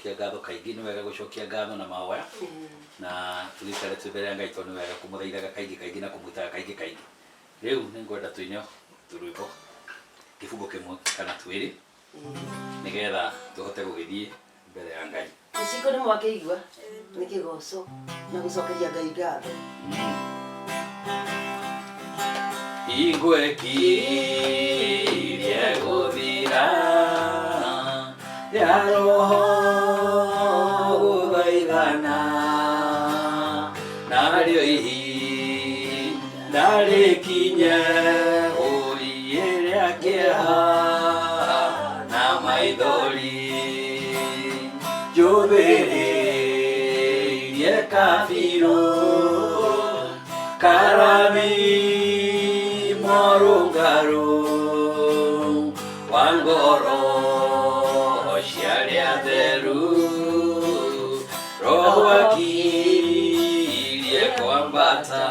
gucokia ngatho kaingi ni wega gucokia ngatho na mahoya na tulikare tubere Ngai tondu wega kumuthaithaga kaingi na kumutaga kaingi riu ningwenda tuinyo turuibo kifungo kimwe kana twiri nigetha tuhote gugithie mbere ya Ngai iciko ni mwakeigua ni kigoco na gucokeria Ngai ngatho Igwe kirie guthira ya roho guthaithana nario ihi ndarikinye uriria kieha na maithori njubiririe kabiru karami Morungaro Wangoro Sharia Deru Rohaki Kwambata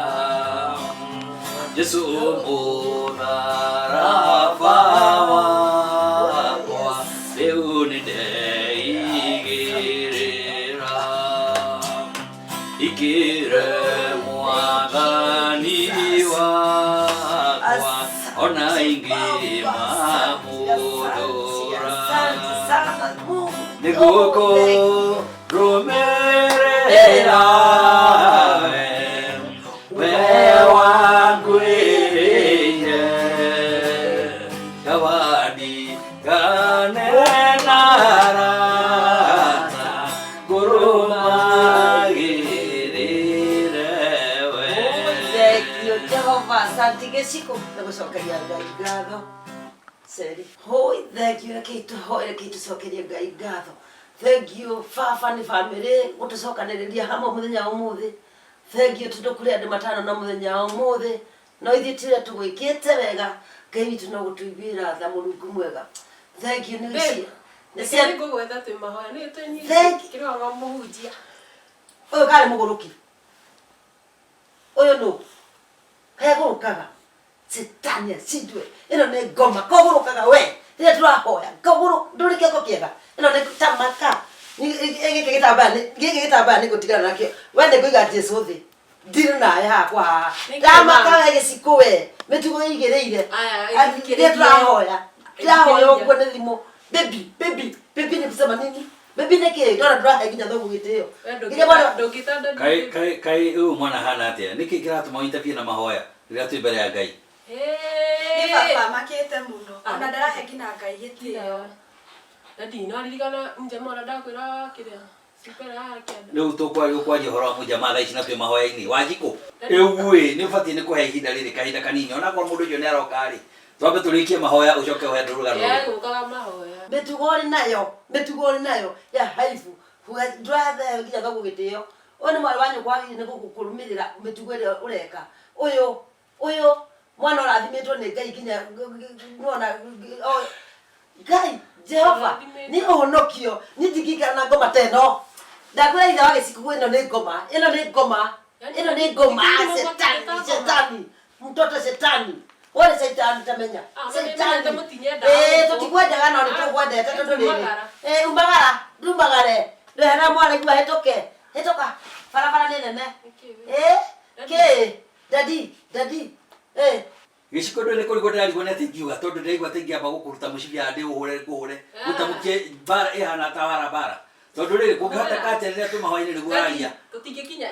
Jesu Mudara Fawa Kwa Leunide Igirira Igire Mwadaniwa Ona ingi mamudora Niguko rumerera Wewangweye Kawadi kanenarata Gurumagirirewe Jehovah, santi que chico, luego soquería gaigado. Seri. Hoi, thank you, Kito, hoi, Kito soquería gaigado. Thank you, Fafani family, uto sokanereria hamo muthenya umuthi. Thank you, tudokuria de matano na muthenya umuthi. No ithitire tugwikite wega, Ngai witu no gutuibira tha Mulungu mwega. Thank you, Nisi. Nisi ngo gwetha twi mahoya ni twenyi. Kirwa muhunjia. Oyo kale muguruki. Oyo no. Kaya gurukaga Sitania sidwe ino ne goma kogurukaga we rire turahoya koguru ndurike ko kiega ino ne tamaka gigi gitaba ni gutigana nakio wende kuiga Jesu thi ndiri naye hakwa tamaka we giciko we mitugo igereire rire turahoya uguo ni thimo baby ni kusema nini baby neke ndora turahe nginya thogu gitio kai mwana hana atia niki kiratuma interview na mahoya rira tu mbere ya Ngai ni baba makete muno ona ndarahe ngina Ngai gitio Dadi no aririkana mjama ndakwira kiria supera kianda riu tukwaje horo mu jamaa thaa ici na tu mahoya ini wajiko egui ni fati ni kuhe ihinda riri kahinda kanini ona kwa mundu jo ni arokari twambe turikie mahoya ucoke uhe nduruga ruru ukaga mahoya betugori nayo ya haifu ndrathe nginya thogu gitio oni mwari wanyu kwagiri ni gukurumirira betugori ureka uyo mwana urathimitwo ni Ngai nginya nuona Ngai Jehova ni uhonokio ni ndigikana na ngoma teno ndakwira itha wage siku ino ni ngoma shetani mtoto shetani wale shetani tamenya shetani tutikwendaga no nitukwendete tondu riri umbagare ndehera mwana igua hetoka barabara ni nene Dadi giciko ndone kuri godari gone tingiuga tondu ndeigua tingiamba gukuruta mucibia ndi uhure gutamukie bara ihana ta bara tondu riri kungihota katerera tu mahoya ni guaria tutingikinya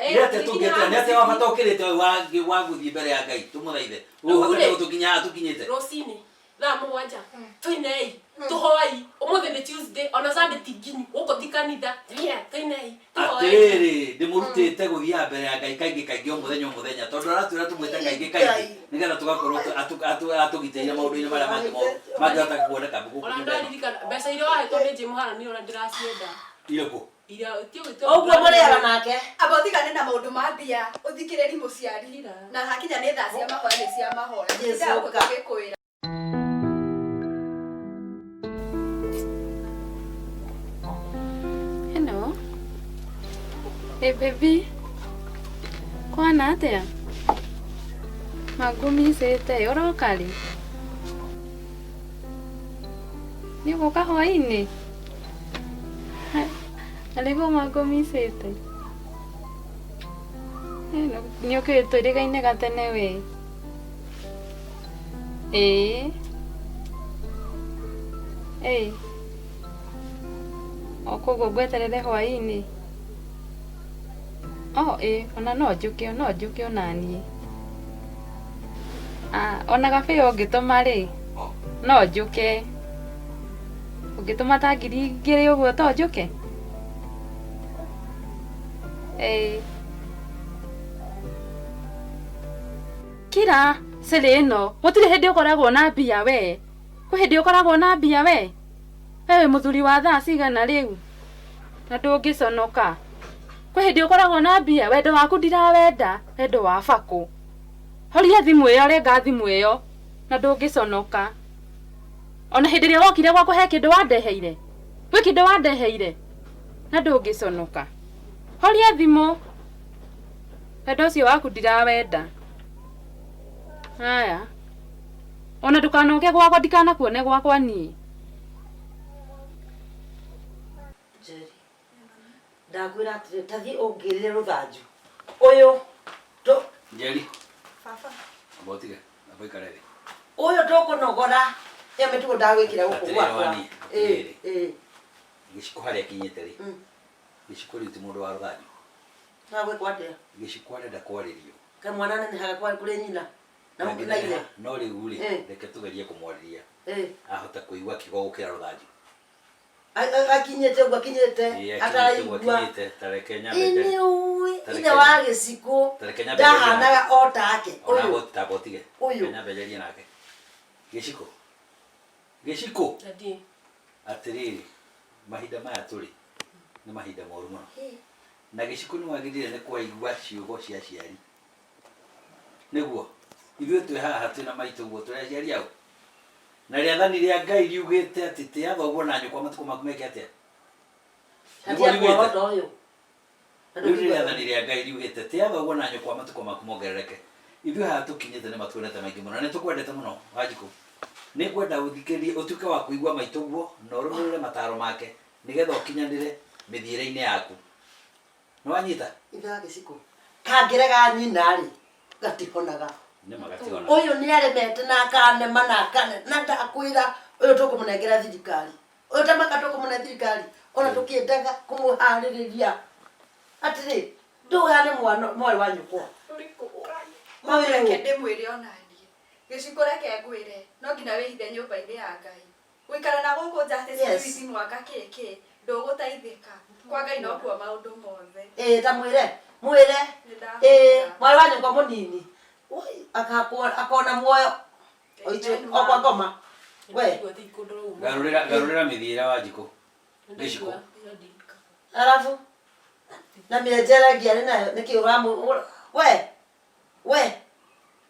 nete wabata ukirite waguthie mbere ya Ngai tumuthaithe uhure tukinyite rosini thaa mugwanja twinei tuhoai umuthi ni Tuesday ona Sunday tingini uko tikanitha twinei atiriri ndimurutite guthia mbere ya Ngai kaingi muthenya tondu aratwira tumwite kaingi nigetha tugakorwo atugiteire maundu-ini maria mangihota kuoneka guku ona ndaririkana mbeca iria wahetwo ni Jimhara ni ona ndiracienda iriko oguo muriaga nake abothigane na maundu ma mbia uthikiriri muciari na hakinya ni thaa cia mahoya ni cia mahoya nda gukikwira Hello. Hey baby. Kwana atia? Magumi sete orokali. Niko kahwaini. Alikuwa mwakomisete. Nyoke tũrĩgaine gatene we. Okoguo ngweterere hwainĩ. Ona no njũke onaniĩ. Ona gabeo ũngĩtũma rĩ, no njũke. Ũngĩtũma ta 2,000 ũguo to njũke? Kira, sele ĩno, gũtirĩ hĩndĩ ũkoragwo na mbia we. Kwĩ hĩndĩ ũkoragwo na mbia we? Mũthuri wa thaa cigana rĩu? Na ndũngĩconoka. Kwĩ hĩndĩ ũkoragwo na mbia, wendo waku ndirawenda, wendo wa bakũ. Horia thimũ ĩyo, renga thimũ ĩyo, na ndũngĩconoka. Ona hĩndĩ ĩrĩa wokire gwakwa he kĩndũ wandeheire? Gwĩ kĩndũ wandeheire? Na ndũngĩconoka. Horia thimũ. Wendo ũcio waku ndirawenda. Haya. Ona ndũkanoke gwakwa, ndikanakuone gwakwa niĩ. Jerry. Ndakwĩra atĩrĩ, tathi ũngĩrĩre rũthanju. Ũyũ Jerry. Baba. Abotige. Aboikare thĩ. Ũyũ ndũkũnogora. Ĩyo mĩtugo ndagwĩkĩra gũkũ gwakwa. Gĩciko harĩa kinyĩte rĩ. Gĩciko rĩu ti mũndũ wa rũthanju. Nagwĩkwo atĩa? Gĩciko arenda kwarĩrio. Kamwana nenehaga kũrĩ nyina. Na mũkĩnaire. No rĩu rĩ, reke tũgerie kũmwarĩria. Ahota kũigua kiugo gũkĩra rũthanju. Akinyĩte ũguo akinyĩte. Ataraigua. Tareke nyambe. Ine wa gĩciko. Ndahanaga o take. Ũyũ tabotige. Ũyũ. Nyambe njerie nake. Gĩciko. Gĩciko. Atĩrĩrĩ, mahinda maya tũrĩ nĩ mahinda moru mũno. Na Gĩciko nĩ wagĩrĩire nĩ kũigua ciugo cia aciari. Nĩguo ithuĩ twĩ haha twĩna maitũ guo tũrĩ aciari ao. Na rĩathani rĩa Ngai riugĩte atĩ tĩa thoguo na nyũkwa matukũ maku meke atĩa? Rĩu rĩathani rĩa Ngai riugĩte tĩa thoguo na nyũkwa matukũ maku mongerereke. Ithuĩ haha tũkinyĩte nĩ matuonete maingĩ mũno. Na nĩ tũkwendete mũno Wanjikũ. Nĩ ngwenda ũthikĩrĩrie ũtuĩke wa kũigua maitũ guo na ũrũmĩrĩre mataro make nĩgetha ũkinyanĩre mĩthiĩre-inĩ yaku. Nĩ wanyita? Itha Gĩciko. Kangĩrega nyina rĩ, gatihonaga. Ũyũ nĩ aremete na akanema na akane. Na ndakwĩra ũyũ tũkũmũnengera thirikari. Ũyũ tamaka tũkũmũne thirikari. Ona tũkĩendaga kũmũharĩrĩria. Atĩrĩ, ndũgane mwarĩ wa nyũkwa. Reke ndĩmwĩre onaniĩ. Gĩciko reke ngwĩre, no nginya wĩhithe nyũmba-inĩ ya Ngai. Gũikara na gũkũ nja atĩ cithi mwaka kĩkĩ, ndũgũteithĩka. Kwa Ngai no kuo maũndũ mothe. Ta mwĩre. Mwarĩ wa nyũkwa mũnini. Akona muoyo. Okwa ngoma. We. Garũrĩra mĩthiĩre Wanjikũ. Gĩciko. Alafu na mĩenjera ngiarĩ nayo nĩkĩ ũramũ we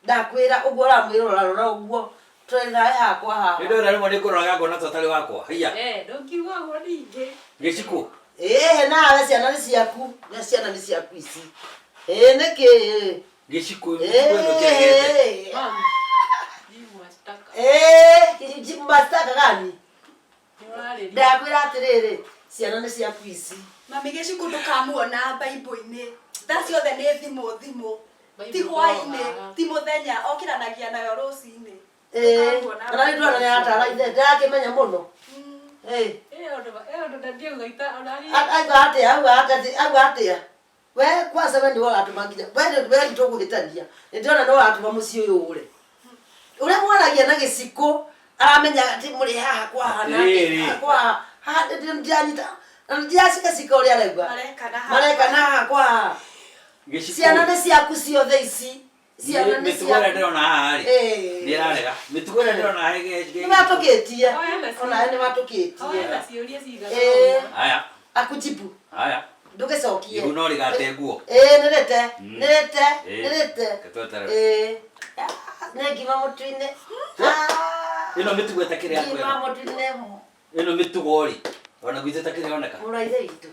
ndakwĩra ũguo ũramwĩra ũrarora ũguo twĩra yakwa haha. Nĩ ndĩrona rĩmwe nĩ ngũroraga ngona ta ũtarĩ wakwa. Haiya. Ndũkiuga ũguo ningĩ. Gĩciko. Nawe ciana nĩ ciaku. Na ciana nĩ ciaku ici. Nĩkĩ. Gĩciko kwenda kĩrĩgĩte. Jibu mastaka gani? Ndakwĩra atĩrĩrĩ, ciana nĩ ciaku ici. Mami Gĩciko ndũkamuona Bible-inĩ. Tha ciothe nĩ thimũ. Ti hwainĩ, ti mũthenya, okiranagia nayo rũcinĩ. Ona nĩ ndona nĩ atara ithe, ndakĩmenya mũno. Auga atĩa? We kwanza we nĩ ũratũma nginya. We nĩ tũgũhĩtania. Nĩ ndĩrona nĩ ũratũma mũciĩ ũyũ ũre. Ũrĩa mwaragia na Gĩciko, aramenya atĩ mũrĩ haha kwa hana. Kwa haha ndĩanyita. Ndĩacika Gĩciko ũrĩa arauga. Marekana haha kwa ciana nĩ ciaku ciothe ici. Ciana nĩ ciaku. Mĩtugo ĩrĩa ndĩrona haha rĩ, nĩ ĩrarega. Mĩtugo ĩrĩa ndĩrona haha nĩ matũkĩtie. Ona nĩ matũkĩtie. Haya. Akujibu. Haya. Ndũgĩcokie. Ibu no rĩgate nguo. Nĩrĩte. Nĩ ngima mũtu-inĩ. Ĩno mĩtugo ĩtakĩrĩ ya kwenda. Ngima mũtu-inĩ. Ĩno mĩtugo rĩ, ona gwitũ ĩtakĩrĩ oneka. Mũraithe witũ.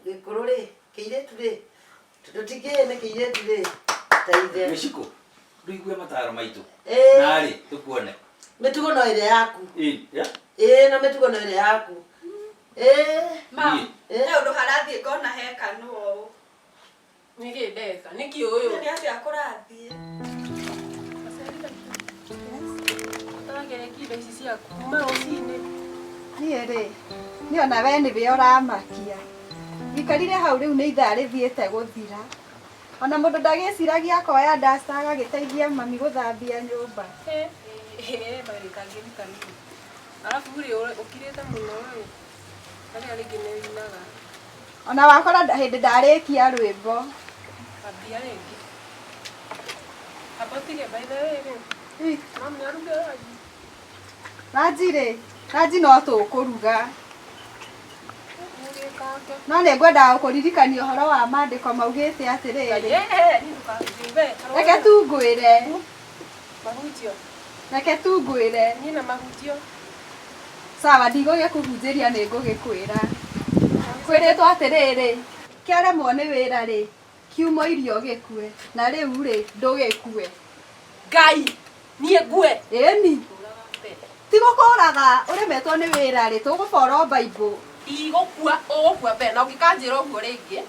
Gĩkũrũ rĩ, kĩirĩtu rĩ. Tũtikĩĩ nĩ kĩirĩtu rĩ. Ta ithe. Gĩciko, ndũigue mataro maitũ. Na rĩ, tũkuone. Mĩtugo no ĩrĩa yaku. No mĩtugo no ĩrĩa yaku. Mam, leo ndo harathi ngona heka no. Nige ndeka, niki uyu. Ni atia kurathi. Atagere kibe ici ciaku. Kuma rũcinĩ. Niĩ rĩ, nĩ ona we nĩwe ũramakia. Ikarire hau rĩu nĩ ithaa rĩthiĩte gũthira. Ona mũndũ ndagĩciragia akoya dasta agagĩteithia mami gũthambia nyũmba. Bari kangĩruta nini. Alafu rĩ ũkirĩte mũno rĩ. Arĩa rĩngĩ nĩ winaga. Ona wakora hĩndĩ ndarĩkia rwĩmbo. Ambia rĩngĩ. Apotige by the way. Mami aruge Raji. Raji rĩ, Raji no tũkũruga. No nĩ ngwenda gũkũririkania ũhoro wa maandĩko maugĩte atĩrĩrĩ. Reke tu ngwĩre. Mahutio. Reke tu ngwĩre. Niĩ na mahutio. Sawa, ndigũgĩkũhunjĩria nĩ ngũgĩkwĩra. Kwĩrĩtwo atĩrĩrĩ, kĩaremwo nĩ wĩra rĩ, kiumo irio gĩkue, na rĩu rĩ, ndũgĩkue. Ngai, niĩ ngue. Ĩni. Ti gũkũraga ũremetwo nĩ wĩra rĩ, tũgũbora Bible. Igũkua, ũgũkua mbere, na ũngĩkanjĩra ũguo rĩngĩ.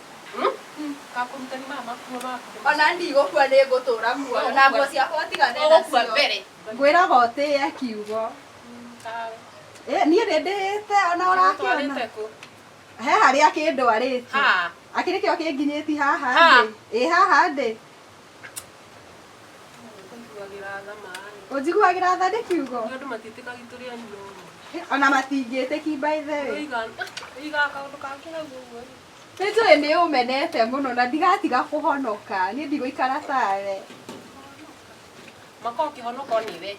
Kakũrutani mama kuo maku. Ona ndigũkua nĩ ngũtũra muoyo, na nguo ciakwa tigane nacio. Ũgũkua mbere. Ngwĩraga ũtĩye kiugo. Niĩ nĩndĩhĩte ona ũrakĩona. He harĩa kĩndwarĩte. Akĩrĩ kĩo kĩnginyĩti haha ndĩ. Ĩ haha ndĩ. Ũnjiguagĩra tha ndĩ kiugo. Andũ matitĩkagi tũrĩ anyuo. Ona matingĩtĩki by the way. Ũigaga kaũndũ kangĩ naguo ũguo. Nĩnjũĩ nĩ ũmenete mũno na ndigatiga kũhonoka. Niĩ ndigũikara tawe. Makoo kĩhonoko nĩ we.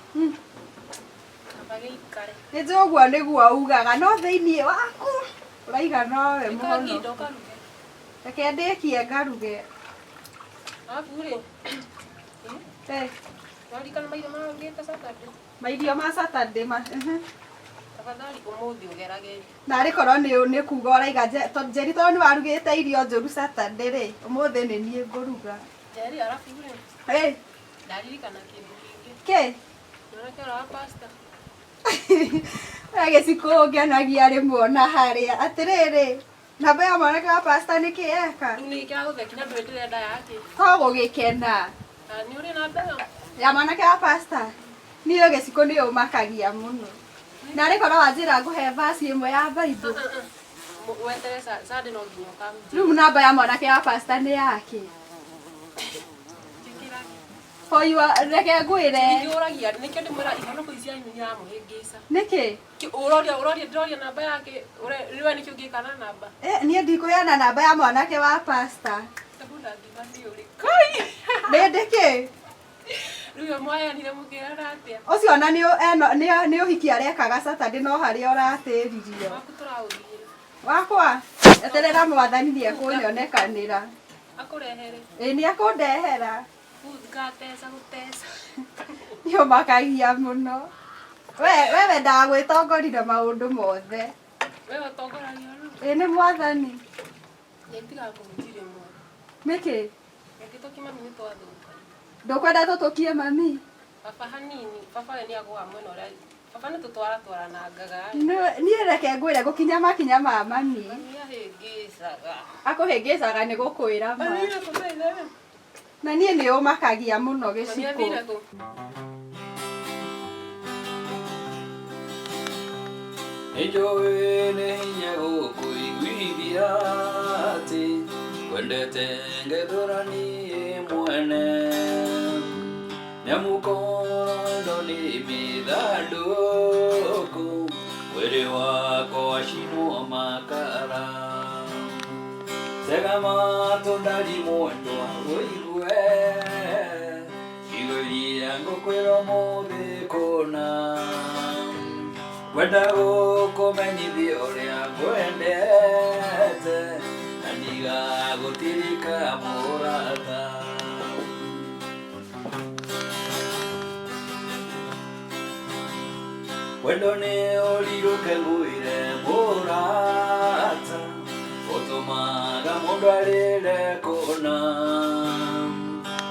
Abagĩikare. Nĩnjũĩ ũguo nĩguo ugaga no thĩiniĩ waku. Ũraiga nowe mũhono. Reke ndĩkie ngaruge. Alafu rĩ. Warikana maitho marugĩte Saturday. Mairio ma Saturday ma. Tafadhali ũmũthĩ ũgerageri. Narĩ korwo nĩ kuga ũraiga Njeri tondũ nĩ warugĩte irio njũru Saturday rĩ, ũmũthĩ nĩ niĩ ngũruga. Njeri alafu rĩ. Ndaririkana kĩndũ kĩngĩ. Kĩ? Nĩũrakĩora wa pasta. Agĩcikũ ngĩanagia rĩmwe ona harĩa. Atĩrĩrĩ, namba ya mwanake wa pasta nĩ kĩ eka? Rĩu nĩ kĩragũtheki na ndwĩndĩre nda yake. To gũgĩkena. Nĩ ũrĩ namba ĩyo? Ya mwanake wa pasta. Niĩ gĩcikũ nĩ ũmakagia mũno. Narĩ korwo wanjĩra ngũhe vaci ĩmwe ya Bible. Wetere Sunday no nginya ũkahunjia. Rĩu namba ya mwanake wa pasta nĩ yake. Hoiwa reke ngwĩre. Nĩũragia nĩkĩo ndĩmwĩra ihonoko ici anyu nĩiramũhĩngĩca. Nĩkĩ? Ũroria ndĩroria namba yake, rĩwe nĩkĩo ũngĩka na namba. Niĩ ndikũheana namba ya mwanake wa pasta. Kai! Ndĩkĩ? Rĩu mwayanire mũkĩrana atĩa? Ũcio ona nĩ ũhiki arekaga Saturday no harĩa ũratĩririo. Waku tũraũthiĩ. Wakwa, eterera mwathani nĩ ekũnyonekanĩra. Akũrehere. Nĩ ekũndehera. Ngatesa gũtesa. Nĩ ũmakagia mũno. Wewe ndagwĩtongorire maũndũ mothe. Wewe ũtongoragia rĩu. Nĩ mwathani. Nĩndigaga kũhunjia mwe. Nĩkĩ? Gĩtũki mami nĩ twathũka. Ndũkwenda tũtũkie mami? Baba hanini, baba we nĩ agũa mwena ũrĩa. Baba nĩ tũtwaratwaranangaga. Niĩ reke ngwĩre gũkinya makinya ma mami. Mami ahĩngĩcaga. Akũhĩngĩcaga nĩ gũkwĩra ma. Na niĩ nĩ ũmakagia mũno gĩcikũ. Nĩnjũĩ nĩ hinya gũkũiguithia atĩ wendete ngethũrani mwene. Nĩamukondo nĩ mĩthandũkũ, mwĩrĩ wakwa wacinwo makara. Tega matũ ndari mwendwa ũigue, ciugo iria ngũkwĩra ũmũthĩ kũna. Wenda gũkũmenyithia ũrĩa ngwendete, na ndigagũtirika mũrata. Wendo nĩ ũrirũke ngwĩre mũrata, ũtũmaga mũndũ arĩre kũna.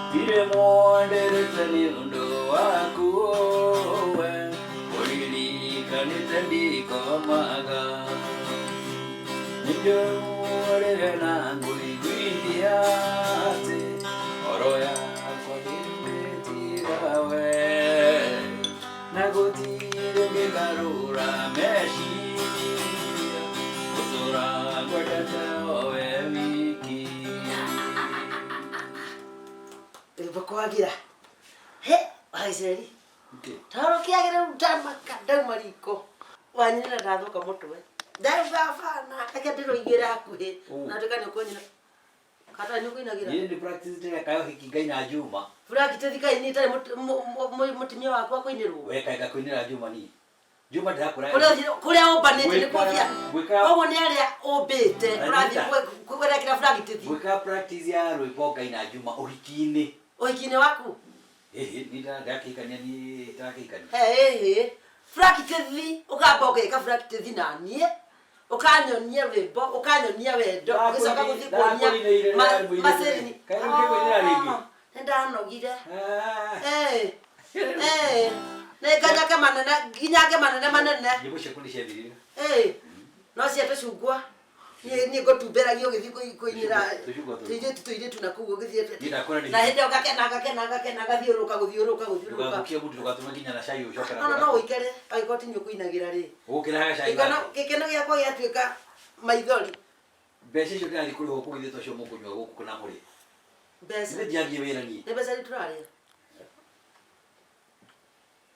Ndirĩ mwenderete nĩ ũndũ waku we, ũririkanĩte ndikomaga. Njorere na ngui gwithiate oro yakwa ndĩmĩtigawe na gũtirĩ ngĩgarũra meciria gũtũra ngwendete o we wiki. Bakwagira he Aiseri taro kiagira utamaka ndauma riko wanyina ndathuka mutwe ndabafana akendiro igira akuhe na tukane konyina kata nyukuinagira yindi practice tena kayo hikingaina Juma practice thikai ni tare mutimia wakwa koinirwo weka ikakoinira Juma ni Juma ndakura kuria obanete ni kofia kogo ni aria obete urathi kwera kira practice weka practice ya rwimbo ngaina Juma uhikini waku ni ndakikania ni ndakikania practice ukamba ukeka practice nanie ukanyonia rwimbo ukanyonia wendo ugicoka guthi kuonia macereni kayo ngikoinira ringi ndanogire nekanyake manene nginyake manene nigucia kundisha thirira no cia tucungwa ni ngotumberagia ugithi kuinira tuire tunakugo githie na hinde ukakena gathiuruka guthiuruka ukia mutu tugatuma nginya na cai ucokera no wikare agikoti nyukuinagira ri ukira cai gikeno giakwa giatuika maithori mbeca icio ndari kuri huku githie tocio mukunywa guku kana muri mbeca ni ndiangie wira ni ni mbeca lituraria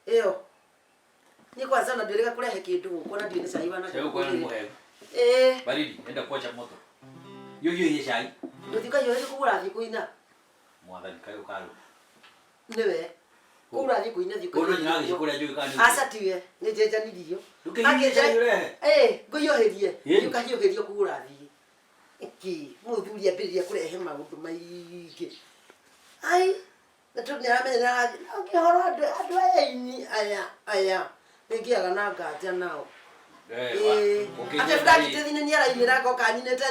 iyo ni kwanza na ndirika kurehe kindu gukora ndio ni cai wana cai kwa muhe baridi enda kuacha moto yo ye cai nduthika yo kugura thikuina mwathani kayo karu niwe kugura thikuina kono nyina gikuria njui kani asa tiwe ni jeja nidio ngoyoherie yukahiuherio kugura thi iki muthuria mbiria kurehe maundu maingi ai natunyaramenyera ngihoro andu aini aya ngiaga na ngaja nao ate practice thine ni arainira ngoka nyinete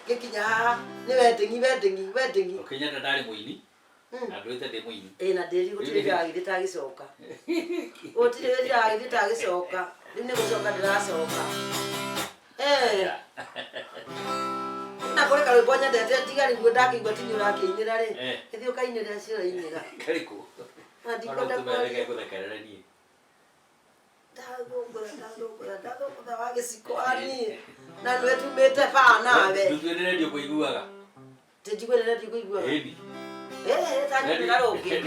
gikinya haha ni wedding ukinyata ndari muini na ndwite ndi muini na ndiri gutire gagithita gicoka gutire gagithita gicoka riu ni gucoka ndiracoka na kore kare bonya ndete tigari gwe ndakigwa tinyu rakiinira ri ithi ukainira cira inira kariku na ndikwenda kubereka kuthekerera ni ndathogora wagicikwani na nwe tumite pa nawe nduthwire ndio kuiguaga tinjigwire ndio kuiguaga tani ngaroke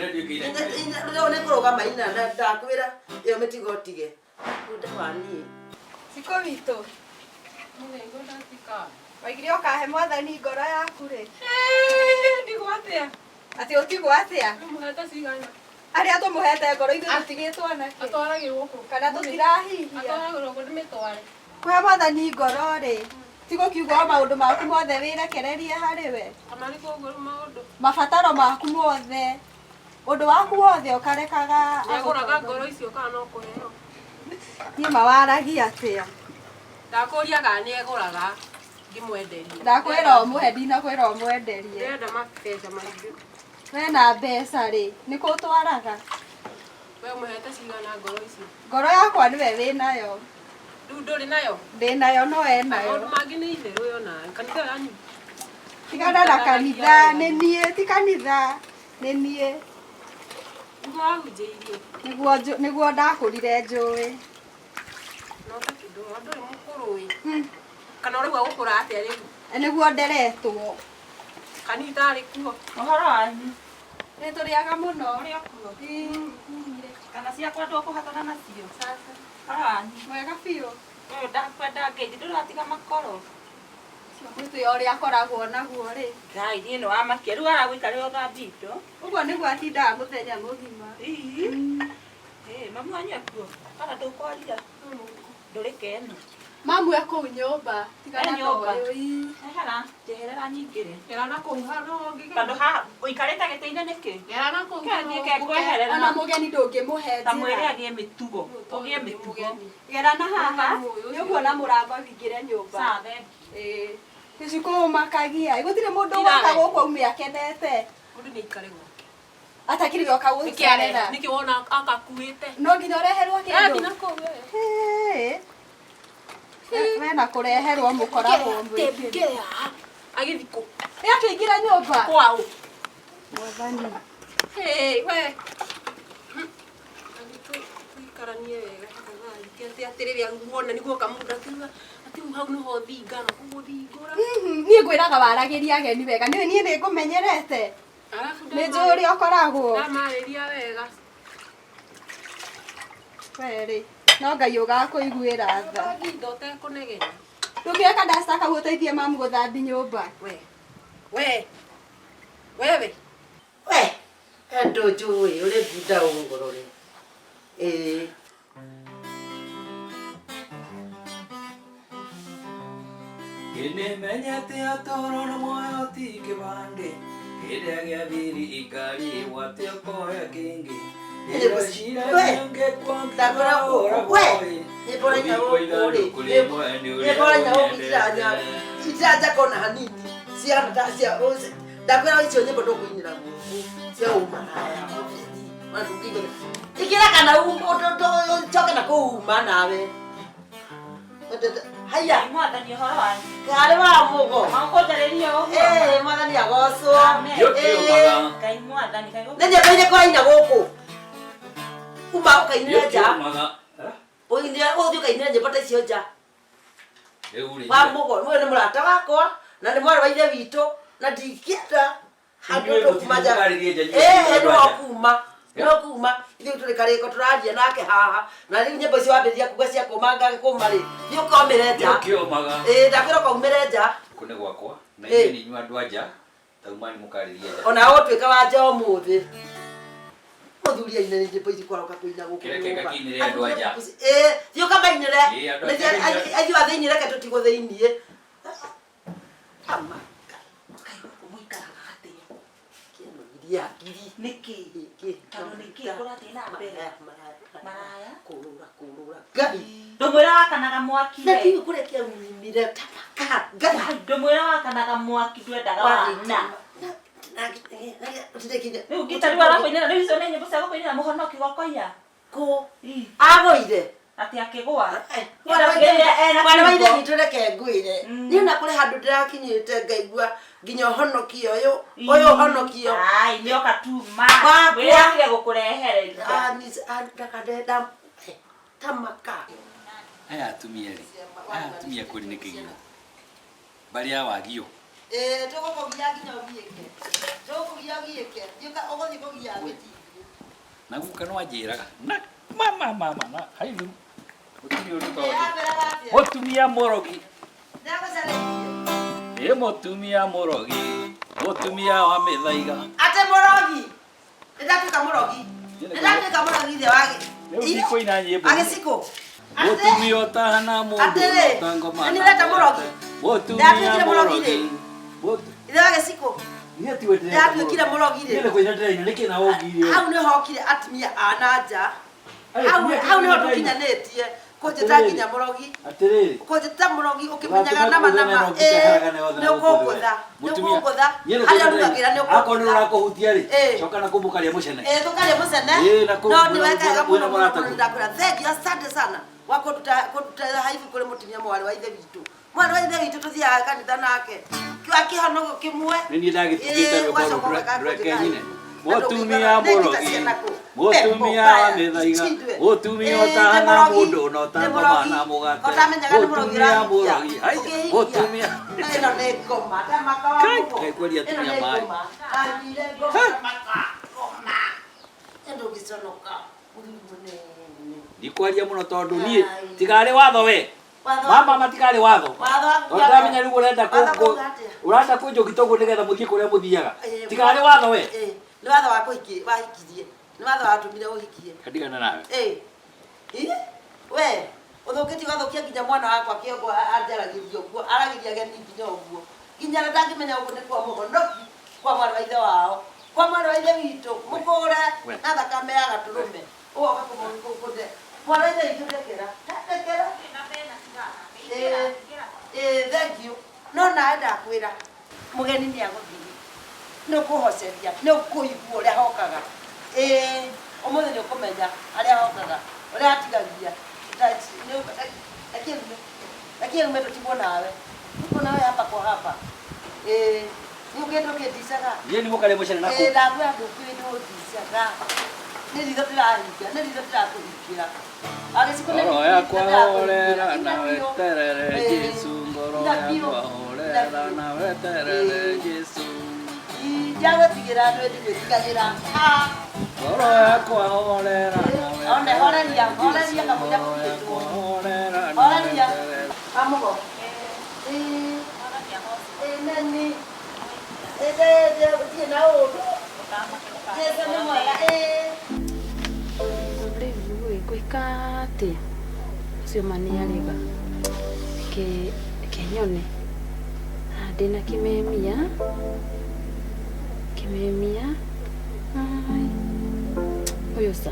ndio ne kuroga maina na ndakwira iyo mitigotige nda wani siko wito Mungu ndatika. waigire okahe mwathani ngoro yaku ri Ndigwatia. ati utigwa atia Muheta cigana. aria tumuhete ngoro ithu tutigitwo nake Atwaragirwo ku. kana tutirahihia Atwaragirwo ku ndimitware. kwe mwathani ngoro ri tigo kiugo maundu maku mothe wirekererie hari we Amani kuguru maundu. mabataro maku mothe undu waku wothe ukarekaga Aguraga ngoro icio kana okuheo. ni mawaragia atia Ndakuria gani eguraga ngimwenderie. ndakwira umuhe ndina kwira umwenderie Ndenda mabesha maingĩ. we na mbeca ri niku utwaraga We muhete cigana ngoro icio. ngoro yakwa niwe winayo Riu nduri nayo. ndinayo no Maundu enayo mangĩ nĩ itherũ yo na kanitha yanyu. tigana na kanitha nĩ niĩ ti kanitha nĩ niĩ Niguo wahunjĩirie. nĩguo ndakũrire njũĩ No ta kĩndũ ndũrĩ mũkũrũ ĩ. Kana ũrĩgua gũkũra atĩa rĩu. nĩguo nderetwo Kanitha arĩ kuo. ũhoro wanyu nĩ tũrĩaga mũno Ũrĩa kuo. Kana ciakwa ndũkũhatana nacio. Arani. mwega biũ Ũyũ ndakwenda ngeithĩ ndũratiga makoro. mũtũ ũrĩa akoragwo naguo rĩ Ngai niĩ nĩ wamakia. Rĩu aragũikarĩra ũthambitwo. ũguo nĩguo atindaga mũthenya mũgima Mamu wanyu ekuo. Kana ndũkwarira. Ndũrĩ keno. mamu e kũu nyũmba tigana na nyũmba. ũyũ Ehera, njeherera nyingĩ rĩ. Gera na kũu hano ngĩgera. Tondũ ha ũikarĩte gĩtĩ-inĩ nĩkĩ? Gera na kũu Kĩathiĩ hano. kekweherera. ona mũgeni ndũngĩmũhe Ta mwĩre njĩra agĩe mĩtugo. Ũgĩe mĩtugo. gera na haha nĩguo na mũrango wingĩre nyũmba Sathe. gĩcukũ makagia gũtirĩ mũndũ woka gũkũ aumia akenete Mũndũ nĩ aikare gwake. atakiri gĩoka gũcerera Nĩkĩ wona akakuĩte. no nginya ũreherwo Yathi kĩndũ na kũu we. Wena kureherwo mukoragwo mwĩkĩri. Tembea. Agithiko. Akĩingĩra nyũmba. Kwao. Mwathani. Hey, we. Tuikaranie wega tafadhali. Atĩrĩrĩa nguona nĩguo kamuda kiuga ati hau nĩho thinga na kũgũthingũra. Niĩ ngwĩraga waragĩria ageni wega. Niĩ nĩ ngũmenyerete. Alafu Nĩ njũĩ ũrĩa ũkoragwo. ndamarĩria wega. Werĩ. No Ngai ũgakũiguĩra tha. Ngindo ũtekũnegena. Ndũngĩreka ndasta kau ũteithie mamu gũthambi nyũmba. Wewe. We, andũ njũĩ ũrĩ bunda ũngũrũre. Inimenyete atoro na moyo ti kĩbande kĩrĩa gĩathiri ikari gwate koya kingi Itaja kona hanini siana tasia ose ndakwera icio nyimbo ndukuinira Mungu cia umaraya mandukingo ikira kana choka na kuuma nawe haya Mwathani ũhoro wanyu. kare wa mugo Maũkũnjarĩria ũguo. mwathani agocwo Ngai Mwathani Ngai gũkũ. nende kwenye kwaina guku kuma ukainira ja oindia othio kainira nyimbo ta icio ja wa mugo mwe ni murata wakwa na ni mwana wa ithe witũ na ndikienda handũ kumaja no kuma ithuĩ tũrĩ karĩko tũraria nake haha na rĩu nyĩmbo icio wambĩrĩria kuga cia kũmanga gĩkũma rĩ thiĩ ũkomĩre nja ndakwĩra ũkaumĩre nja kũnĩ gwakwa na inyuĩ nĩ inyuĩ andũ a nja taumani mũkarĩria nja ona ũtuĩka wa nja ũmũthĩ mũthuri ainĩre nyĩmbo ici kwaroka kũina gũkũ kĩinĩre andũ a nja thiĩ ũkamainĩre aithuĩ a thĩinĩ reke tũtigwo thĩinĩ Niki. Maraya. Kurura. Gabi. Ndũmwĩra wakanaga mwaki we. Naki kurekia umire tamaka. Gabi. Ndũmwĩra wakanaga mwaki ndwendaga wana. Rĩu ngĩtarĩ warakũinĩra rĩu icio nĩ nyĩmbo cia gũkũinĩra mũhonoki gwakoia. Ko. Agũire. Atĩ akĩgũa. Mwana wa ithe witũ reke ngwĩre. Niĩ na kũrĩ handũ ndĩrakinyĩte ngaigua nginya ũhonokio ũyũ ũhonokio. Ai nĩoka tuma. Wĩragire gũkũrehereria. Ndakadenda tamaka. aya atumia kũrĩ nĩ kĩgio bari ya wagio Tũgũkũgia nginya ũgiĩke. Tũgũkũgia ũgiĩke. Thiũka ũgũthiĩ kũgia gĩtĩ. na guka no anjĩraga na mama na haidu mutumia mũrogi mutumia mũrogi mutumia wa mĩthaiga ate mũrogi ndatuĩka mũrogi ithe wage rĩu ndikũina nyĩmbo agĩciko mutumia ũtahana mũndũ ta ngoma nĩ ũreta mũrogi mutumia mũrogi ithe wage ciko ndatuĩkire mũrogi rĩ hau nĩ hokire atumia ananja hau nĩ ho tũkinyanĩtie kũnjĩta nginya mũrogi kũnjĩta mũrogi ũkĩmenyaga nama nĩ ũkũngũtha harĩa ũrugagĩra nĩ ũkũngũtha ũkũhutia rĩ coka na kũmũkaria mũcene tũkaria mũcene no nĩ wekaga mũno ndakwĩra thengi asante sana wa kũruta haibu kũrĩ mũtumia mwarĩ wa ithe witũ mwarĩ wa ithe witũ tũthiaga kanitha nake akĩhonogo kĩmwe nĩ niĩ ndagĩtugĩte rwĩmbo ndũreke nyine mutumia mũrogi mutumia wa mĩthaiga mutumia ũtahana mũndũ na ũtangomana mũgate mutumia mũrogi mutumia ĩno nĩ ngoma tamaka wa mũgo kaikweria atumia maĩ ndikwaria mũno tondũ niĩ tigarĩ watho we mama matikarĩ watho ndamenya rĩu ũrenda kũnjũgita ũguo nĩgetha mũthiĩ kũrĩa mũthiaga tigarĩ watho we nĩ watho wa wahikirie nĩ watho watũmire ũhikie kandigana nawe we ũthũkĩtie ũgathũkia nginya mwana wakwa kĩongo anjaragĩria ũguo aragĩria ageni nginya ũguo nginya na ndangĩmenya ũguo nĩ kwa mũhonoki kwa mwana wa ithe wao kwa mwana wa ithe witũ mũkũre na thakame ya gatũrũme ũgoka kũmũkũnde mwana wa ithe witũ ndekera thank you no nawe ndakwĩra mũgeni nĩ agũthiĩ nĩ ũkũhoceria nĩ ũkũigua ũrĩa hokaga ũmũthĩ nĩ ũkũmenya arĩa hokaga ũrĩa atigagia lakini umetotibwo nawe. Tuko nawe hapa kwa hapa. Ni ukendo ketisaga. Yeye ni mukale mushana nako. Ndagu ya kukindo tisaga. Nilizo tirahikia, nilizo tirakuhikia. Ngoro yakwa horera nawe terere Jesu, ngoro yakwa horera nawe terere Jesu. Ijaga tigira no ndikikagira. Ngoro yakwa horera nawe. Onde horeria kamuja kukindo. Horeria. Amugo. Nani. Dia nao. Dia sama mola Kwikate cio mani arega kenyone ndina kimemia ai uyu sa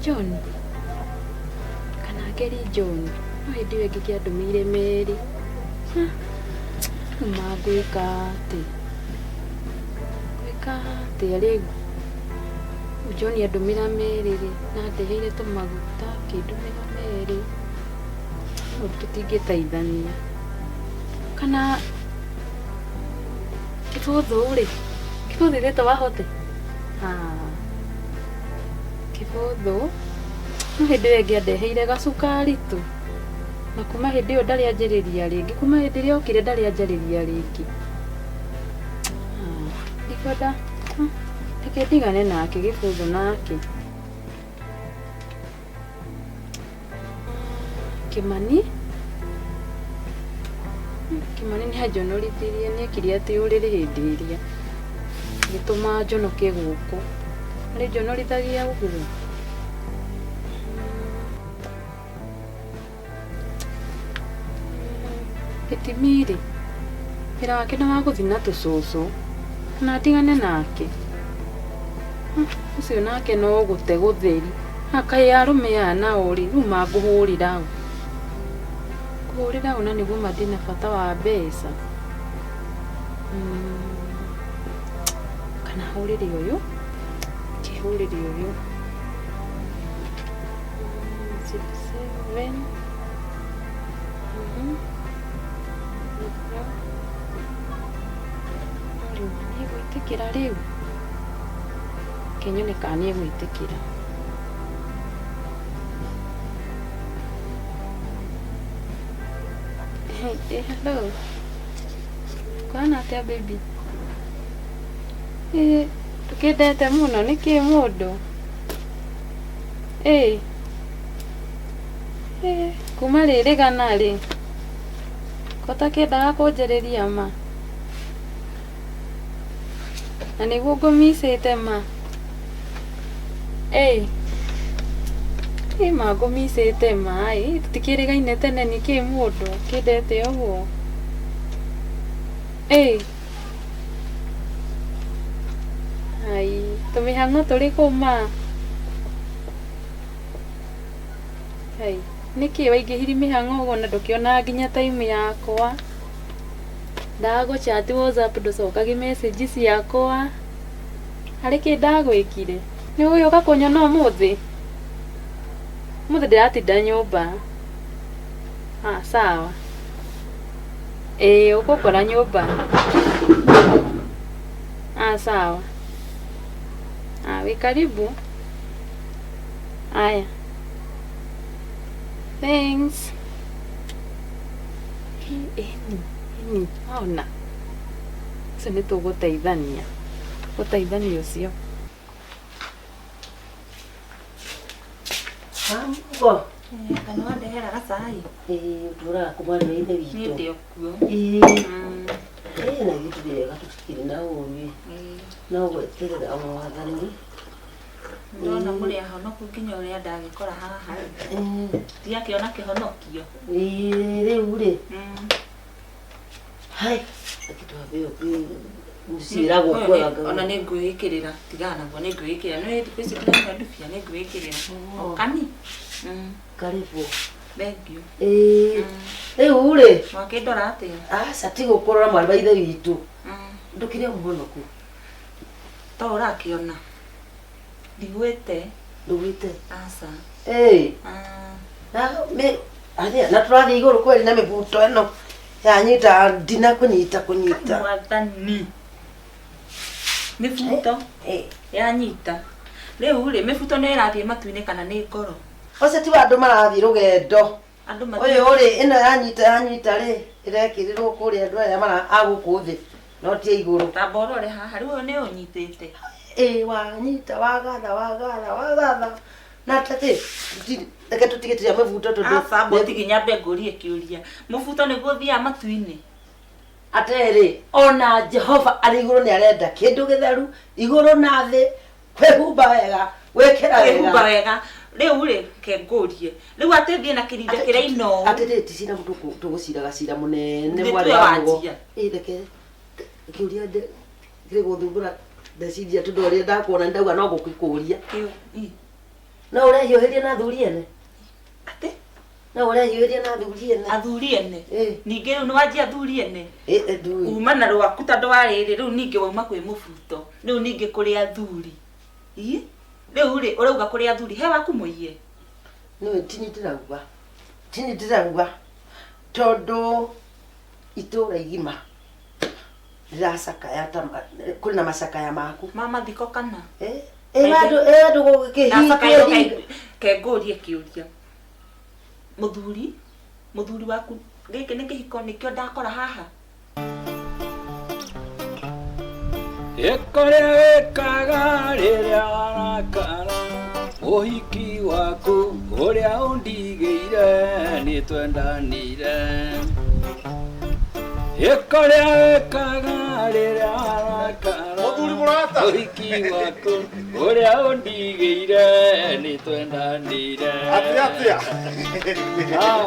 John kana geri John no ndiwe ngikiandumire Meri magwikate rĩu John andũmĩra Meri rĩ na ndeheire tũmaguta kĩndũmĩra Meri ũndũ tũtingĩteithania kana kĩbũthũ rĩtwa wahote kĩbũthũ no hĩndĩ ĩyo ĩngĩ andeheire gacukari tu na kuma hĩndĩ ĩyo ndarĩ anjĩrĩria rĩngĩ kuma hĩndĩ ĩrĩa okire ndarĩ anjĩrĩria rĩngĩ ndikwenda reke ndigane nake gĩbũthũ nake Kĩmani nĩ anjonorithirie nĩekire atĩ ũrĩrĩ hĩndĩ ĩrĩa gĩtũma njonoke gũkũ nĩ njonorithagia ũguo Gĩtimi-rĩ wĩra wake nĩ wa gũthiĩ na tũcũcũ na ndigane nake ucio nake no gũte gũtheri akai arũme aya nao rĩ rĩu mangũhũrĩra na nĩguo mathiĩ na bata wa mbeca kana hũrĩre ũyũ kĩhũrĩre ũyũ 67 nĩegwĩtĩkĩra rĩu kenyone kana nĩegwĩtĩkĩra hello kwana atĩa baby tũkĩndete mũno nĩkĩ mũndũ kuma rĩrĩgana rĩ kotakĩendaga kũnjĩrĩria ma na nĩguo ngũmicĩte ma ma ngũmicĩte ma tũtikĩrĩgaine tene nĩkĩ mũndũ kĩndete ũguo ai tũmĩhang'o tũrĩkũ ma nĩkĩ waingĩhiri mĩhang'o ũguo na ndũkĩona nginya time yakwa ndagũchat WhatsApp ndũcokagi message ciakwa harĩ kĩ ndagwĩkire nĩ ũgĩũka kũnyona ũmũthĩ ndĩratinda nyũmba sawa ũgũkora nyũmba sawa wĩ karibu aya thanks ona ũcio nĩ tũgũteithania ũcio Amugo. Kana wandehera gacai Ndũraga kumana ithe witũ nĩ ndĩ okuo na gitu wega tũtikĩrĩ na ũũgĩ no gweterera mwathani ndona mũrĩ ahonoku nginya ũrĩa ndagĩkora haha ndiakĩona kĩhonokio rĩu rĩ hai akĩtwambĩ mũciragwo kwega ona nĩ ngwĩkĩrĩra tigana naguo nĩ ngwĩkĩrĩra nĩ thikũ ici tũrenda ndubia nĩ ngwĩkĩrĩra okani karibu thengio rĩu rĩ wakĩndora atĩa aca ti gũkũrora mwarĩ wa ithe witũ ndũkĩrĩ mũhonoku to ũrakĩona ndigwĩte Ndugite. Asa. Na me aria na turathi iguru kweli na mibuto eno. Ya nyita dina kunyita. Mwathani. Mibuto. Ya nyita. Riu ri mibuto ni irathie matu-ini kana ni ngoro. Ose ti andu marathi rugendo. Andu matu. Oyo ri ino yanyita ri irekirirwo kuri andu aya mara aguku thi. No ti iguru. Taboro ri haha riu ni unyitite. Wanyita wagatha. Na tate reke tutigitiria mabuto tondu Aba tigi nyambe ngurie kiuria. Mubuto niguo thia matu-ini. Atere ona Jehova ari iguru ni arenda kindu githeru iguru na thi kwehumba wega wekera wega riu ri ke ngurie riu atethie na kirinda kiraino atere ti cira mundu tuguciraga cira munene mwari wangu reke kiuria kire guthumbura ndeciria tundu uria ndakuona ndauga no gukikuria no urehiuhiria na thuri ene ate no urehiuhiria na thuri ene athuri ene ningi riu ni wanjia athuri ene ndui uma na rwaku tondu wariri riu ningi wauma kwi mubuto riu ningi kuri athuri riu ri urauga kuri athuri he waku muiye niwe tini ndirauga tondu itura igima ndiracakaya kuri na macakaya maku mama thiko kana andu gukihinga ke ngurie kiuria muthuri waku giki ni kihiko nikio ndakora haha Ekorea wekaga rĩrĩa warakara mũhiki waku ũrĩa ũndigĩire nĩ twendanire. Ekorea wekaga rĩrĩa warakara mũhiki waku ũrĩa ũndigĩire nĩ twendanire. Atia.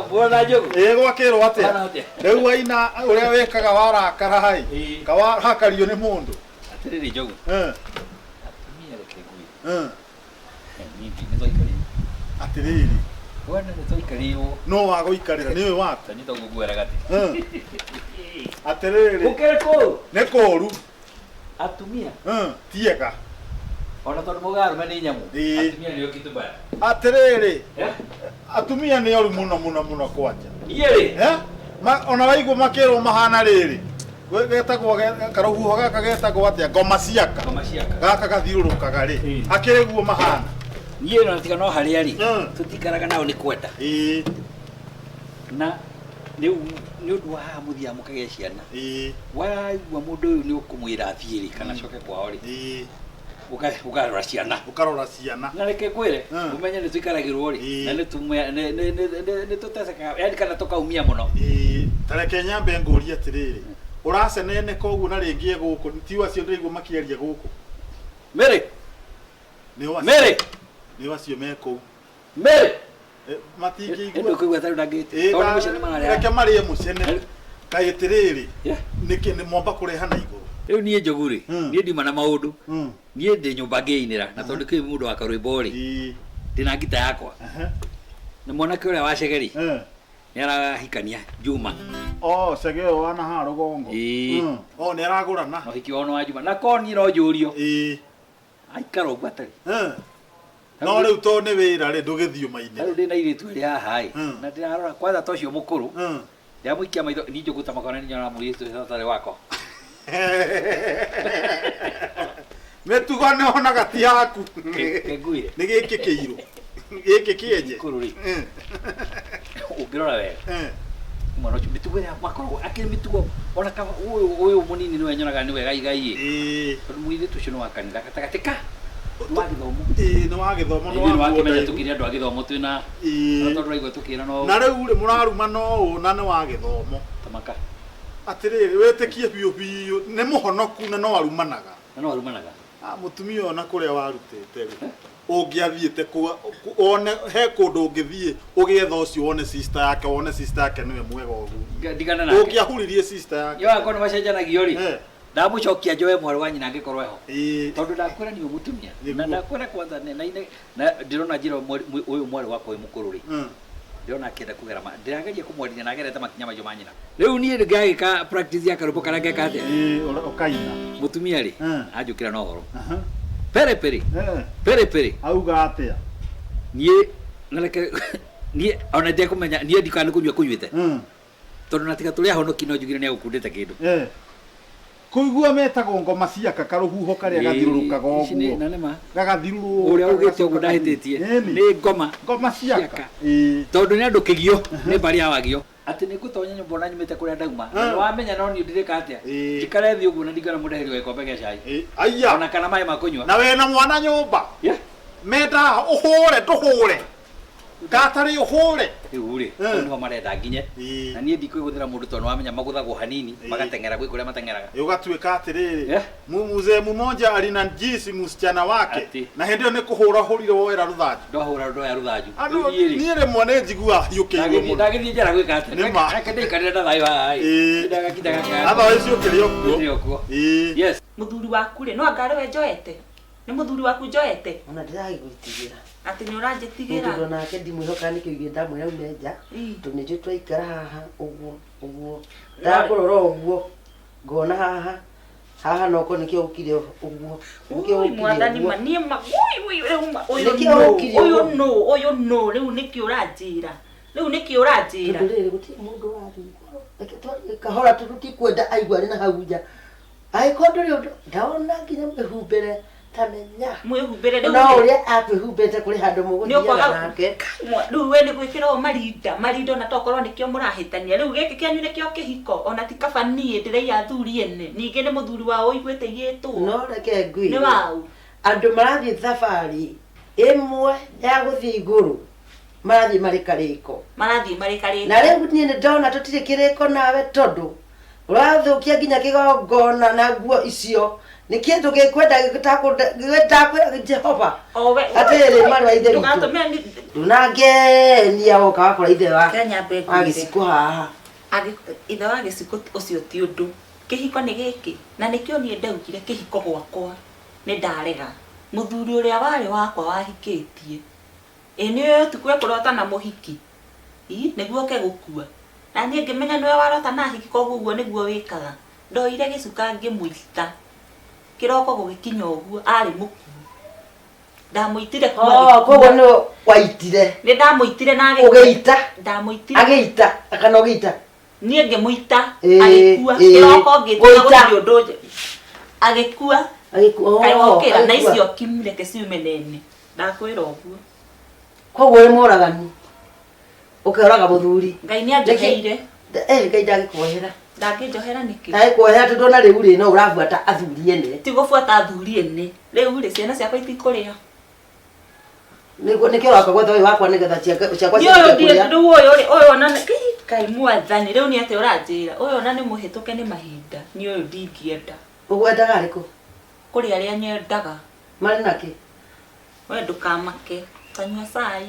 Muona Njogu? Gwakĩrwo atia. Rĩu waina ũrĩa wekaga warakara hai. Hakario nĩ mũndũ. Atiriri Njogu. Atumia reke ngui. Nini nĩtwaikarirwo. Atiriri. Wana nĩtwaikarirwo. No wa gũikarĩra nĩwe wate. Tanyita guguera gati. Atiriri. Gũkĩrĩ kũu. Nĩ kũru. Atumia. Tiega. Ona tondu mugarume ni nyamu. Atumia nĩo kitu baya. Atiriri. Atumia nĩ oru mũno kwanja. Iyeri. Ona waigua makĩrwo mahana rĩrĩ. Getagwo karuhuho gaka getagwo atia ngoma ciaka. Gaka gathiũrũrũkaga rĩ. Akĩrĩ guo mahana. Niĩ no tiga no harĩa rĩ. Tutikaraga nao nĩ kwenda. Na nĩ ũndũ wa haha mũthia mũkagĩa ciana. Waigua mũndũ ũyũ nĩ ũkũmwĩra athiĩ rĩ kana coke kwao rĩ. Ukarora ciana. Na reke ngwĩre umenye nĩ tũikaragĩrwo rĩ. Na nĩ tũtecekaga yaani kana tũkaumia mũno. Tareke nyambe ngũria atĩrĩrĩ. Ũraceneneka ũguo na rĩngĩ gũkũ ti wacio ndĩraigua makĩaria gũkũ. Mary. Nĩ wacio me kũu. Mary. Matingĩigua. Ndũ kũigua tarĩ ndangĩte. Tondũ mũcene mararĩa. Reke marĩe mũcene. Kaĩ atĩrĩrĩ. Nĩ mwamba kũreha na igũrũ. Rĩu niĩ Njogu rĩ. Niĩ ndiuma na maũndũ. Niĩ ndĩ nyũmba ngĩinĩra na tondũ kĩu mũndũ wa karwĩmbo rĩ. Ndĩna ngita yakwa. Nĩ mwanake ũrĩa wa Cegeri. Nĩ arahikania Juma. Cege ũyũ wana haha rũgongo. Nĩ aragũrana. Ũhiki wao wa Juma. Na koni no njũrio. Aikara ũguo atarĩ. No rĩu to nĩ wĩra rĩ ndũgĩthiĩ mainĩ. Rĩu ndĩna airĩtu erĩ haha na ndĩrarora kwanza ta ũcio mũkũrũ. Ndĩramũikia maitho ni Njogu ta makona nĩ nyona mũirĩtu ũtarĩ wakwa. Mĩtugo nĩ onaga ti yaku. Ngũire. Nĩ gĩkĩ kĩirũ. Gĩkĩ kĩenje. Mũkũrũ rĩ. Ũngĩrora wega. Mwana ũcio mĩtugo ya makoragwo akĩrĩ mĩtugo ona kama ũyũ mũnini nĩwe nyonaga nĩwe gaigai. Tondũ mũirĩtu ũcio nĩ wa kanitha gatagatĩ ka. Wa gĩthomo. Nĩ wa gĩthomo no wa kĩmenya tũkĩrĩ andũ a gĩthomo twĩna. Na tondũ raigua tũkĩra no. Na rĩu rĩ mũraruma no ũũ na nĩ wa gĩthomo. Tamaka. Atĩrĩrĩ wĩtĩkie biũ nĩ mũhonoku na no arumanaga. Na no arumanaga. Mũtumia ona kũrĩa warutĩte rĩ. Ũngĩathiĩte one he kũndũ ũngĩthiĩ ũgĩetha ũcio wone sister yake nĩwe mwega ũguo. Ndigana nake. Ũngĩahuririe sister yake. Yo akona macenjanagio rĩ. Ndamũcokia njoe mwarĩ wa nyina angĩkorwo eho. Tondũ ndakwĩra nĩ mũtumia. Na ndakwĩra kwanza na ndĩrona njĩra ũyũ mwarĩ wakwa wĩ mũkũrũ rĩ. Ndĩrona akĩenda kũgera ndĩrageria kũmwarĩria na agerete makinya macio ma nyina. Rĩu niĩ ngagĩka practice ya karũmbo karĩa ngeka atĩa. Ũkaina. Mũtumia rĩ anjũkĩra na ũhoro. Pere. Auga atĩa. niĩ nareke niĩ ona ndekũmenya niĩ ndikana kũnyua kũnyuĩte tondũ na tiga tũrĩa honoki no njugire nĩ agũkundĩte kĩndũ kuigua metagwo ngoma ciaka karũhuho karĩa gathiũrũrũkaga ũguo gagathiũrũrũka ũrĩa ugĩte ũguo ndahĩtĩtie nĩ ngoma ciaka tondũ nĩ andũkĩgio nĩ mbarĩ ya wagio atĩ nĩ ngũtonya nyũmba ona nyumĩte kũrĩa ndauma na wamenya no niĩ ndirĩka atĩa njikare thĩ ũguo na ndigana mũndeheri wa gĩkombe gĩa cai ona kana maĩ ma kũnyua na wena mwana nyũmba menda ũhũre tũhũre gatarĩ ũhũre rĩu rĩ nĩho marenda nginye na niĩ ndikwĩhũthĩra mũndũ tondũ wamenya magũthagwo hanini magateng'era gwĩ kũrĩa mateng'eraga ũgatuĩka atĩrĩrĩ mzee mmoja alina jinsi msichana wake na hĩndĩ ĩyo nĩ kũhũra hũrire woera rũthanju ndohũra ndoya rũthanju niĩ rĩmwe nĩ njiguaga hiũkĩirwo mũno ndagĩthiĩ njara gwĩka atĩa reke ndĩikarĩre na thayũ haha otherwise ũkĩrĩ okuo yes mũthuri waku rĩ no anga we njoete nĩ mũthuri waku njoete ona ndĩragĩgũitigĩra atĩ nĩ ũranjĩtigĩra ndå nake ndimwĩhoka nĩkĩo igĩ ndamwĩra ume nja tondũ nĩnjũĩ twaikara haha ũguo ndakũrora ũguo ngona haha noko nĩkĩo ũkire ũguo mwathani ma niĩ ũyũ no rĩu nĩkĩo ũranjĩra tondũ rĩrĩ gũtirĩ mũndũ wathi kahora tũtikwenda aigua arĩ na hau nja angĩkorwo ndũrĩ ũndũ ndawona nginya mwĩhumbĩre tamenya mwĩhumbĩre no ũrĩa akwĩhumbĩte kũrĩ handũ mũgũthiaga nake rĩu we nĩ gwĩkĩra o marinda ona tokorwo nĩkĩo mũrahĩtania rĩu gĩkĩ kĩanyu nĩkĩo kĩhiko ona ti kaba niĩ ndĩraiya athuri ene ningĩ nĩ mũthuri wao ũiguĩte igĩtwo no reke ngwĩre nĩ wau andũ marathiĩ thabarĩ ĩmwe ya gũthiĩ igũrũ marathiĩ marĩ karĩko na rĩu niĩ nĩ ndona tũtirĩ kĩrĩko nawe tondũ ũrathũkia nginya kĩgongona na nguo icio nĩ kĩndũ gĩkwenda gĩtakwĩra Jehova atĩrĩ marĩ wa ithe witũ ndũnangenia woka wakora ithe wa gĩciko haha ithe wa gĩciko ũcio ti ũndũ kĩhiko nĩ gĩkĩ na nĩkĩo niĩ ndaugire kĩhiko gwakwa nĩ ndarega mũthuri ũrĩa warĩ wakwa wahikĩtie nĩ tukue kũrota na mũhiki nĩguo ke gũkua na niĩ ngĩmenya nĩwe warota na hiki koguo ũguo nĩguo wĩkaga ndoire gĩcuka ngĩmũita kĩroko gũgĩkinya ũguo arĩ mũkuũ ndamũitire koguo nĩ waitire nĩ ndamũitire na ũgĩita ndamũitire agĩita kana ũgĩita niĩ ngĩmũita agĩkua kĩroko ngĩthiĩ gũtirĩ ũndũ agĩkua kaĩgokĩra na icio kimreke ciume nene ndakwĩra ũguo koguo nĩ mũragani ũkĩoraga mũthuri Ngai nĩ anjoheire Ngai ndagĩkwohera ndangĩnjohera nĩkĩ ndagĩkwohera tondũ ona rĩu rĩ no ũrabuata athuri ene ti gũbuata athuri ene rĩu rĩ ciana ciakwa itikũrĩa nĩkĩo wakagwetha ũyũ wakwa nĩgetha ciakwa rĩu ũyũ ona Ngai mwathani rĩu nĩ atĩ ũranjĩra ũyũ ona nĩ mũhĩtũke nĩ mahinda nĩ ũyũ ndingĩenda ũgwendaga arĩkũ kũrĩ arĩa nyendaga marĩ nakĩ we ndũkamake kanyua cai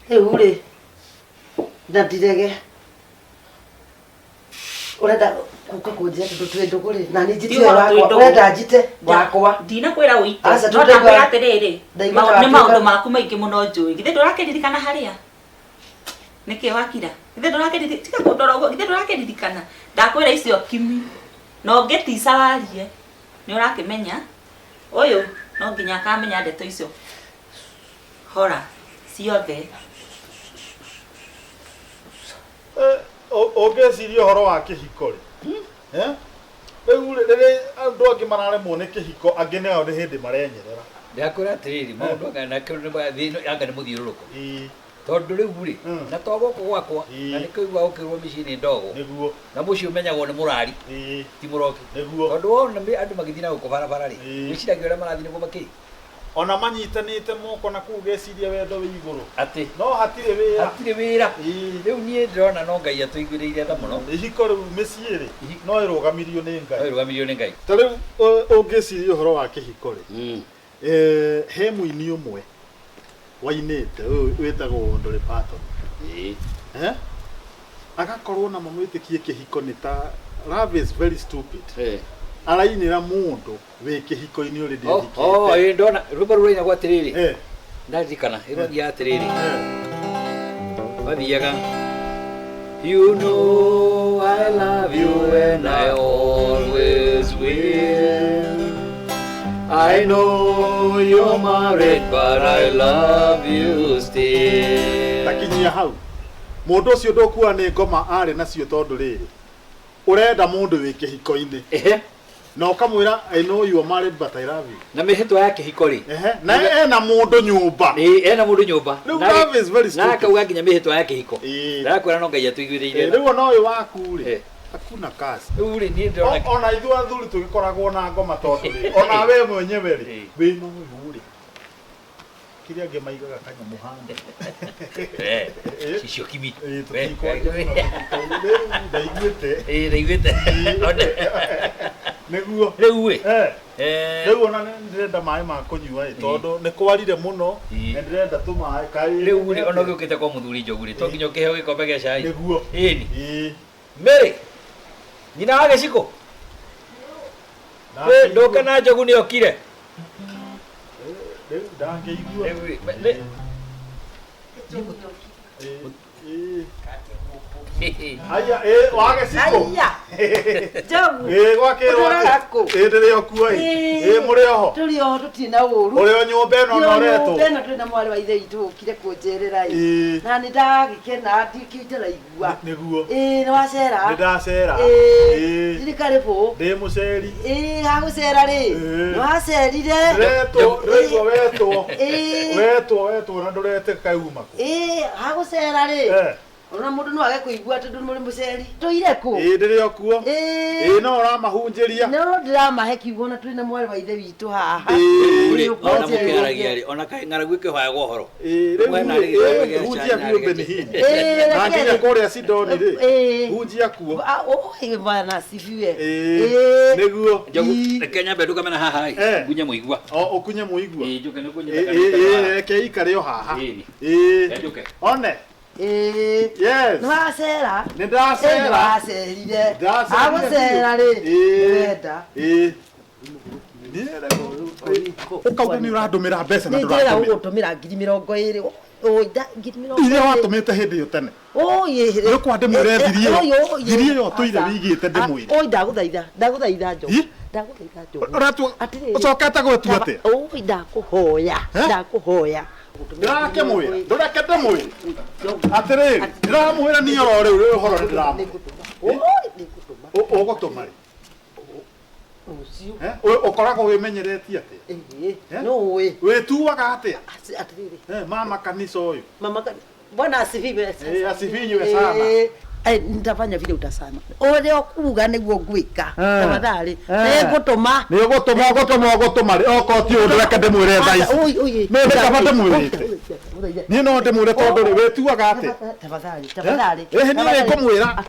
rĩu rĩ na ndirege ũrenda kuka kũnjĩra tondũ twĩ ndũgũ rĩ na nĩ njite wakwa ũrenda njite wakwa ndinakwĩra ũite no ndakwĩra atĩrĩrĩ nĩ maũndũ maku maingĩ mũno njũĩ githĩ ndũrakĩririkana harĩa nĩkĩ wakira githĩ ndũrakĩririkana ndakwĩra icio kimi no ngĩtica warie nĩ ũrakĩmenya ũyũ no nginya akamenya ndeto icio hora ciothe ũngĩciria ũhoro wa kĩhiko rĩ rĩu rĩrĩ andũ angĩ mararemwo nĩ kĩhiko angĩ nao nĩ hĩndĩ marenyerera ndakwĩra atĩrĩrĩ maũndũ anga nĩ mũthiũrũrũko tondũ rĩu rĩ na to gũkũ gwakwa na nĩkĩigua ũkĩrwo mĩciĩ nĩ ndogo na mũciĩ ũmenyagwo nĩ mũrari ti mũroki tondũ wona andũ magĩthiĩ na gũkũ barabara rĩ wĩciragia ũrĩa marathiĩ nĩguo makĩ ona manyitanĩte moko na kũu geciria wendo wĩ igũrũ atĩ no hatirĩ wĩra rĩu niĩ ndĩrona no Ngai atũiguĩrĩire tha mũno ihiko rĩu mĩciĩ rĩ no ĩrũgamirio nĩ Ngai ta rĩu ũngĩciria ũhoro wa kĩhiko rĩ he mũini ũmwe wainĩte wĩtagwo Ndũrĩ Patton agakorwo na mamwĩtĩkie kĩhiko nĩ ta love is very stupid arainĩra mũndũ wĩ kĩhiko-inĩ ũrĩ ndĩthikĩte ndona rũmba rũrainagwo atĩrĩrĩ ndaririkana ĩrogia atĩrĩrĩ wathiaga you know I love you and I always will I know you're married but I love you still. Takinyia hau. Mundu ucio ndokua ni ngoma ari nacio tondu riri. Urenda mundu wi kihiko-ini. Na ukamwira I know you are married but I love you. Na mihitwa yake hiko ri. Na ena mundu nyumba. Ena mundu nyumba. Love is very stupid. Na kauga nginya mihitwa yake hiko. Ndakwira no ngai atuiguireire. Riu no uyu waku ri. Hakuna kazi. Uri ni ndona. Ona ithu athuri tugikoragwo na ngoma tondu ri. Ona we mwenyewe ri. We no uyu ri. Kiria ngimaigaga kanyamu hande. Cicio kimi. Ndaiguite. Niguo. Riu we. Riu ona ndirenda mai ma kunyua tondu ni kwarire muno. Ndirenda tu mai kai. Riu ri ona giukite kwa muthuri njogu ri. To nginya ukiheo gikombe gia cai. Niguo. Ĩni. Mary. Nyina wa gĩciko. Ndoka na njogu nĩ okire. Ndangĩigua. Aya, wa gĩciko. Njogu. Gwakĩrwo. Ndĩrĩ okua. Mũrĩ oho. Tũrĩ oho tũtirĩ ũru. Ũrĩ o nyũmba ĩno na ũretwo. Nyũmba ĩno twĩna mwarĩ wa ithe witũ ũkire kũnjerera ĩ. Na nĩ ndagĩkena ndikĩte raigua. Nĩguo. Nĩ wacera. Nĩ ndacera. Ndĩ karĩbũ. Ndĩ mũceri. Ha gũcera rĩ. Nĩ wacerire. Wetwo na ndũrete kauma kũ. Ha gũcera rĩ. Ona mundu no age kuigua tondu muri muceri tuire ku ndiri okuo no uramahunjiria no ndiramahe kiugo na turi na mwari wa ithe witu haha ona mukeragiari ona kai ngaragu ikihoya gohoro hunjia biombe ni hini na nginya kuria sidoni ri hunjia kuo oi bana sifiwe niguo Kenya bedu kamena haha ngunya muigua ukunye muigua njuke ni kunya ke ikare yo haha njuke one yes. Nwacera. Nĩ ndacera. Nĩ wacerire. Agũcera rĩ. Wenda. Ukauga nĩ ũrandũmĩra mbeca na ndũratũmĩra. Nĩ ũgũtũmĩra 20,000. Oi, 20,000. Iria watũmĩte hĩndĩ ĩyo tene. Oi. Nĩ kwa ndĩmwĩre thiri ĩyo tũire wĩigĩte ndĩmwĩre. Oi, ndagũthaitha njogu. Ndagũthaitha njogu. Ũcokete gwetu atĩa? Oi, ndakũhoya. Ndirake mwira ndureke ndimwire atiriri ndiramwira ni oro riu ri uhoro ndiramwira ugutuma ri ukoragwo wimenyeretie atia no we wituaga atia atiriri mama kanisa uyu mama kanisa bwana asifiwe asifiwe sana nitafanya vile utasema ore okuga niguo ngwika tafadhali nigutuma ugutuma ri okoti ndureke ndimwire thaici no ndikabate mwirite ni no ndimwire tondu ri wituaga atia tafadhali ni ngumwira